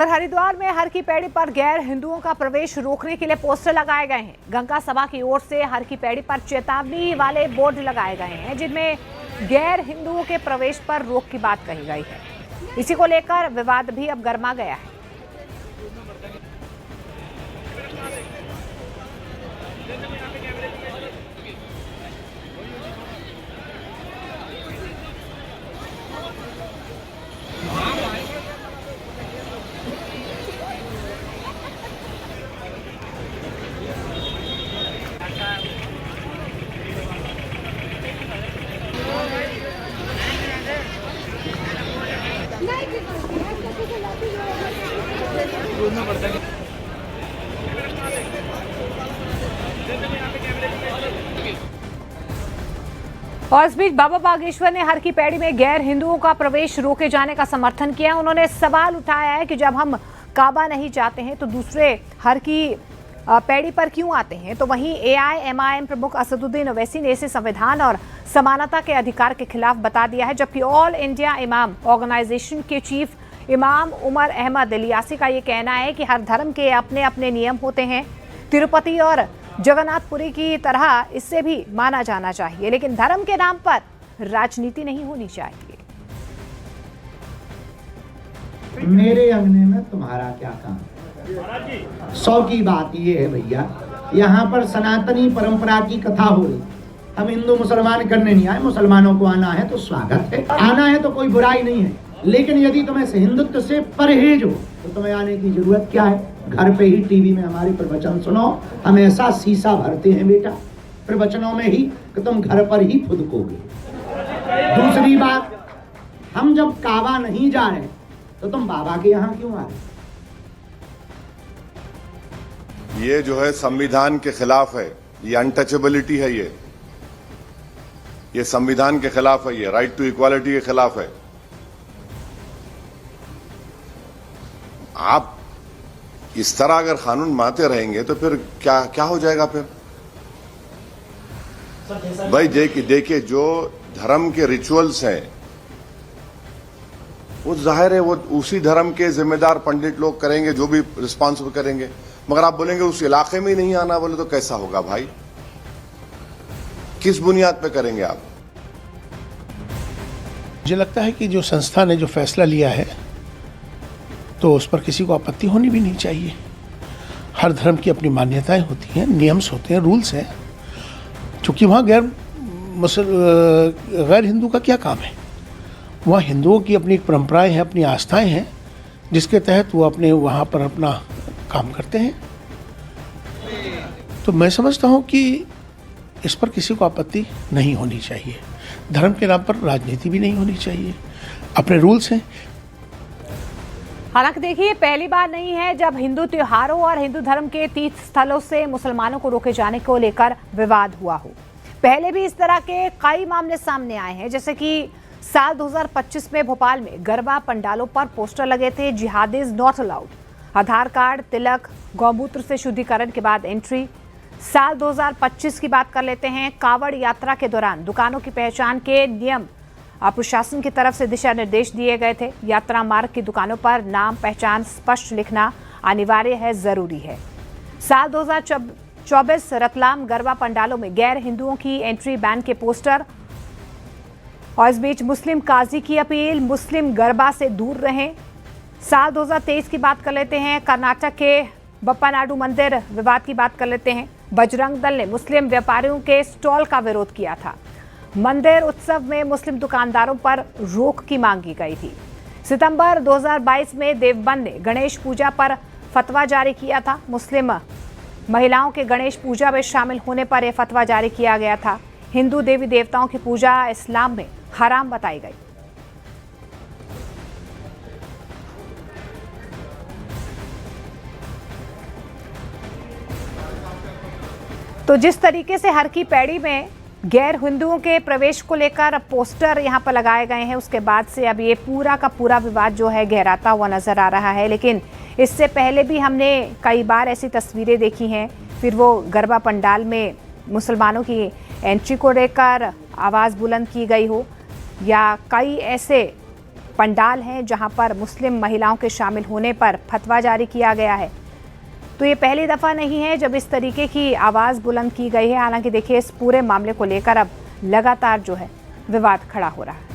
हरिद्वार में हर की पैड़ी पर गैर हिंदुओं का प्रवेश रोकने के लिए पोस्टर लगाए गए हैं। गंगा सभा की ओर से हर की पैड़ी पर चेतावनी वाले बोर्ड लगाए गए हैं जिनमें गैर हिंदुओं के प्रवेश पर रोक की बात कही गई है। इसी को लेकर विवाद भी अब गर्मा गया है। और इस बीच बाबा बागेश्वर ने हर की पैड़ी में गैर हिंदुओं का प्रवेश रोके जाने का समर्थन किया। उन्होंने सवाल उठाया है कि जब हम काबा नहीं जाते हैं तो दूसरे हर की पैड़ी पर क्यों आते हैं। तो वहीं AIMIM प्रमुख असदुद्दीन ओवैसी ने इसे संविधान और समानता के अधिकार के खिलाफ बता दिया है, जबकि ऑल इंडिया इमाम ऑर्गेनाइजेशन के चीफ इमाम उमर अहमद इलियासी का ये कहना है कि हर धर्म के अपने अपने नियम होते हैं। तिरुपति और जगन्नाथपुरी की तरह इससे भी माना जाना चाहिए, लेकिन धर्म के नाम पर राजनीति नहीं होनी चाहिए। मेरे अंगने में तुम्हारा क्या काम? 100 की बात ये है भैया, यहाँ पर सनातनी परंपरा की कथा हो रही। हम हिंदू मुसलमान करने नहीं आए, मुसलमानों को आना है तो स्वागत है, आना है तो कोई बुराई नहीं है, लेकिन यदि तुम्हें हिंदुत्व से परहेज हो तो तुम्हें आने की जरूरत क्या है? घर पे ही टीवी में हमारे प्रवचन सुनो। हम ऐसा शीशा भरते हैं बेटा प्रवचनों में ही कि तुम घर पर ही फुदकोगे। दूसरी बात, हम जब काबा नहीं जा रहे तो तुम बाबा के यहाँ क्यों आ रहे? ये जो है संविधान के खिलाफ है, ये अनटचेबिलिटी है, ये संविधान के खिलाफ है, ये राइट टू इक्वालिटी के खिलाफ है। आप इस तरह अगर कानून मानते रहेंगे तो फिर क्या क्या हो जाएगा फिर? भाई देखिए जो धर्म के रिचुअल्स हैं वो जाहिर है वो उसी धर्म के जिम्मेदार पंडित लोग करेंगे, जो भी रिस्पॉन्सिबल करेंगे। मगर आप बोलेंगे उस इलाके में ही नहीं आना बोले तो कैसा होगा भाई? किस बुनियाद पे करेंगे आप? मुझे लगता है कि जो संस्था ने जो फैसला लिया है तो उस पर किसी को आपत्ति होनी भी नहीं चाहिए। हर धर्म की अपनी मान्यताएं होती हैं, नियम्स होते हैं, रूल्स हैं। चूँकि वहाँ गैर हिंदू का क्या काम है? वहाँ हिंदुओं की अपनी परंपराएं हैं, अपनी आस्थाएं हैं, जिसके तहत वो अपने वहाँ पर अपना काम करते हैं। तो मैं समझता हूँ कि इस पर किसी को आपत्ति नहीं होनी चाहिए। धर्म के नाम पर राजनीति भी नहीं होनी चाहिए, अपने रूल्स हैं। हालांकि देखिए, पहली बार नहीं है जब हिंदू त्योहारों और हिंदू धर्म के तीर्थ स्थलों से मुसलमानों को रोके जाने को लेकर विवाद हुआ हो। पहले भी इस तरह के कई मामले सामने आए हैं, जैसे कि साल 2025 में भोपाल में गरबा पंडालों पर पोस्टर लगे थे, जिहाद is not allowed, Aadhaar card, tilak, गौमूत्र से शुद्धिकरण के बाद एंट्री। साल 2025 की बात कर लेते हैं। कांवड़ यात्रा के दौरान दुकानों की पहचान के नियम प्रशासन की तरफ से दिशा निर्देश दिए गए थे। यात्रा मार्ग की दुकानों पर नाम पहचान स्पष्ट लिखना अनिवार्य है, जरूरी है। साल 2024 रतलाम गरबा पंडालों में गैर हिंदुओं की एंट्री बैन के पोस्टर। और इस बीच मुस्लिम काजी की अपील, मुस्लिम गरबा से दूर रहें। साल 2023 की बात कर लेते हैं। कर्नाटक के बप्पानाडु मंदिर विवाद की बात कर लेते हैं। बजरंग दल ने मुस्लिम व्यापारियों के स्टॉल का विरोध किया था। मंदिर उत्सव में मुस्लिम दुकानदारों पर रोक की मांग की गई थी। सितंबर 2022 में देवबंद ने गणेश पूजा पर फतवा जारी किया था। मुस्लिम महिलाओं के गणेश पूजा में शामिल होने पर यह फतवा जारी किया गया था। हिंदू देवी देवताओं की पूजा इस्लाम में हराम बताई गई। तो जिस तरीके से हर की पैड़ी में गैर हिंदुओं के प्रवेश को लेकर पोस्टर यहां पर लगाए गए हैं, उसके बाद से अब ये पूरा का पूरा विवाद जो है गहराता हुआ नजर आ रहा है। लेकिन इससे पहले भी हमने कई बार ऐसी तस्वीरें देखी हैं, फिर वो गरबा पंडाल में मुसलमानों की एंट्री को लेकर आवाज़ बुलंद की गई हो, या कई ऐसे पंडाल हैं जहां पर मुस्लिम महिलाओं के शामिल होने पर फतवा जारी किया गया है। तो ये पहली दफ़ा नहीं है जब इस तरीके की आवाज़ बुलंद की गई है। हालांकि देखिए, इस पूरे मामले को लेकर अब लगातार जो है विवाद खड़ा हो रहा है।